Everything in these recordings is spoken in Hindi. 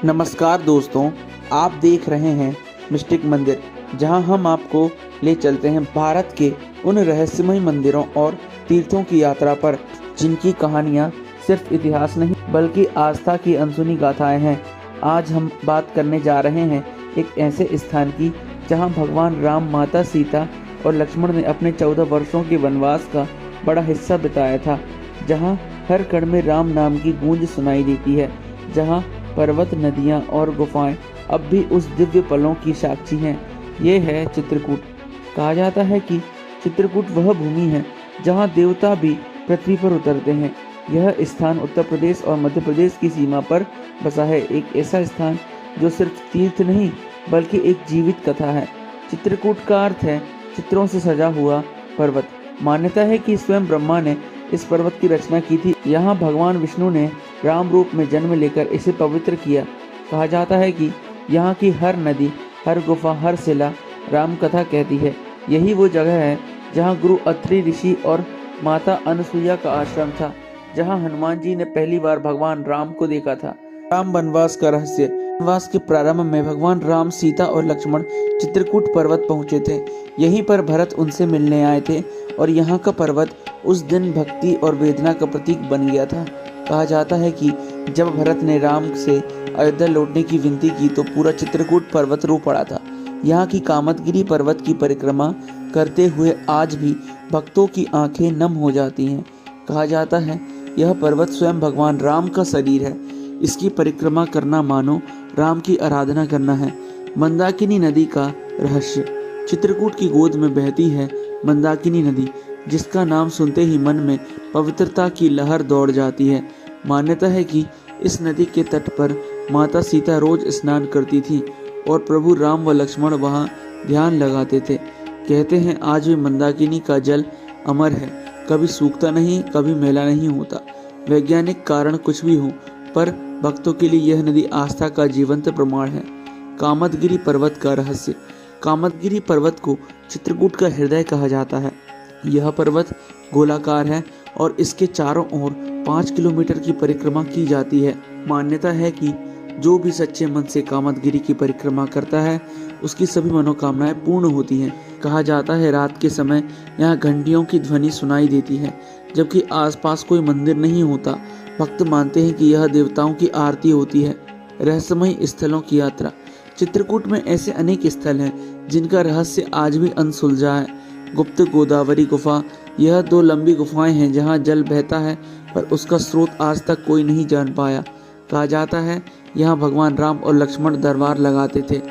नमस्कार दोस्तों, आप देख रहे हैं मिस्टिक मंदिर, जहां हम आपको ले चलते हैं भारत के उन रहस्यमय मंदिरों और तीर्थों की यात्रा पर, जिनकी कहानियां सिर्फ इतिहास नहीं बल्कि आस्था की अनसुनी गाथाएं हैं। आज हम बात करने जा रहे हैं एक ऐसे स्थान की जहां भगवान राम, माता सीता और लक्ष्मण ने अपने 14 वर्षों के वनवास का बड़ा हिस्सा बिताया था, जहां हर कण में राम नाम की गूंज सुनाई देती है, जहां पर्वत, नदियां और गुफाएं अब भी उस दिव्य पलों की साक्षी हैं। ये है चित्रकूट। कहा जाता है कि चित्रकूट वह भूमि है जहां देवता भी पृथ्वी पर उतरते हैं। यह स्थान उत्तर प्रदेश और मध्य प्रदेश की सीमा पर बसा है, एक ऐसा स्थान जो सिर्फ तीर्थ नहीं बल्कि एक जीवित कथा है। चित्रकूट का अर्थ है चित्रों से सजा हुआ पर्वत। मान्यता है कि स्वयं ब्रह्मा ने इस पर्वत की रचना की थी। यहाँ भगवान विष्णु ने राम रूप में जन्म लेकर इसे पवित्र किया। कहा जाता है कि यहाँ की हर नदी, हर गुफा, हर शिला राम कथा कहती है। यही वो जगह है जहाँ गुरु अत्रि ऋषि और माता अनसुईया का आश्रम था, जहाँ हनुमान जी ने पहली बार भगवान राम को देखा था। राम वनवास का रहस्य। वनवास के प्रारंभ में भगवान राम, सीता और लक्ष्मण चित्रकूट पर्वत पहुंचे थे। यहीं पर भरत उनसे मिलने आए थे और यहाँ का पर्वत उस दिन भक्ति और वेदना का प्रतीक बन गया था। कहा जाता है कि जब भरत ने राम से अयोध्या लौटने की विनती की तो पूरा चित्रकूट पर्वत रो पड़ा था। यहाँ की कामदगिरी पर्वत की परिक्रमा करते हुए आज भी भक्तों की आंखें नम हो जाती हैं। कहा जाता है यह पर्वत स्वयं भगवान राम का शरीर है। इसकी परिक्रमा करना मानो राम की आराधना करना है। मंदाकिनी नदी का रहस्य। चित्रकूट की गोद में बहती है मंदाकिनी नदी, जिसका नाम सुनते ही मन में पवित्रता की लहर दौड़ जाती है। मान्यता है कि इस नदी के तट पर माता सीता रोज स्नान करती थी और प्रभु राम व लक्ष्मण वहां ध्यान लगाते थे। कहते हैं आज भी मंदाकिनी का जल अमर है, कभी सूखता नहीं, कभी मैला नहीं होता। वैज्ञानिक कारण कुछ भी हो, पर भक्तों के लिए यह नदी आस्था का जीवंत प्रमाण है। कामदगिरी पर्वत का रहस्य। कामदगिरी पर्वत को चित्रकूट का हृदय कहा जाता है। यह पर्वत गोलाकार है और इसके चारों ओर 5 किलोमीटर की परिक्रमा की जाती है। मान्यता है कि जो भी सच्चे मन से कामदगिरी की परिक्रमा करता है, उसकी सभी मनोकामनाएं पूर्ण होती हैं। कहा जाता है रात के समय यहाँ घंटियों की ध्वनि सुनाई देती है, जबकि आसपास कोई मंदिर नहीं होता। भक्त मानते हैं कि यह देवताओं की आरती होती है। रहस्यमय स्थलों की यात्रा। चित्रकूट में ऐसे अनेक स्थल हैं जिनका रहस्य आज भी अनसुलझा है। गुप्त गोदावरी गुफा। यह 2 लंबी गुफाएं हैं जहां जल बहता है, पर उसका स्रोत आज तक कोई नहीं जान पाया। कहा जाता है यहाँ भगवान राम और लक्ष्मण दरबार लगाते थे।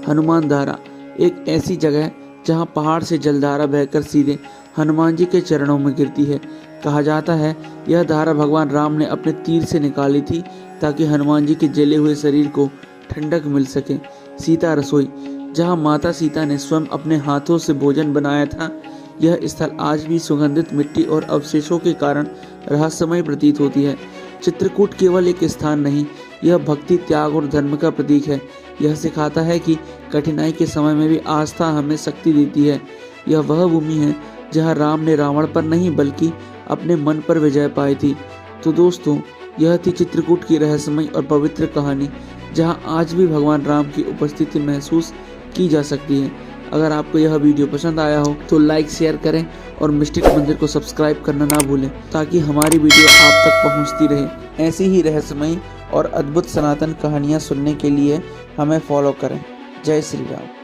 हनुमान धारा। एक ऐसी जगह जहां पहाड़ से जलधारा बहकर सीधे हनुमान जी के चरणों में गिरती है। कहा जाता है यह धारा भगवान राम ने अपने तीर से निकाली थी ताकि हनुमान जी के जले हुए शरीर को ठंडक मिल सके। सीता रसोई। जहां माता सीता ने स्वयं अपने हाथों से भोजन बनाया था। यह स्थल आज भी सुगंधित मिट्टी और अवशेषों के कारण रहस्यमय प्रतीत होती है। चित्रकूट केवल एक स्थान नहीं, यह भक्ति, त्याग और धर्म का प्रतीक है। यह सिखाता है कि कठिनाई के समय में भी आस्था हमें शक्ति देती है। यह वह भूमि है जहां राम ने रावण पर नहीं बल्कि अपने मन पर विजय पाई थी। तो दोस्तों, यह थी चित्रकूट की रहस्यमय और पवित्र कहानी, जहां आज भी भगवान राम की उपस्थिति महसूस की जा सकती है। अगर आपको यह वीडियो पसंद आया हो तो लाइक, शेयर करें और मिस्टिक मंदिर को सब्सक्राइब करना ना भूलें, ताकि हमारी वीडियो आप तक पहुंचती रहे। ऐसी ही रहस्यमय और अद्भुत सनातन कहानियां सुनने के लिए हमें फॉलो करें। जय श्री राम।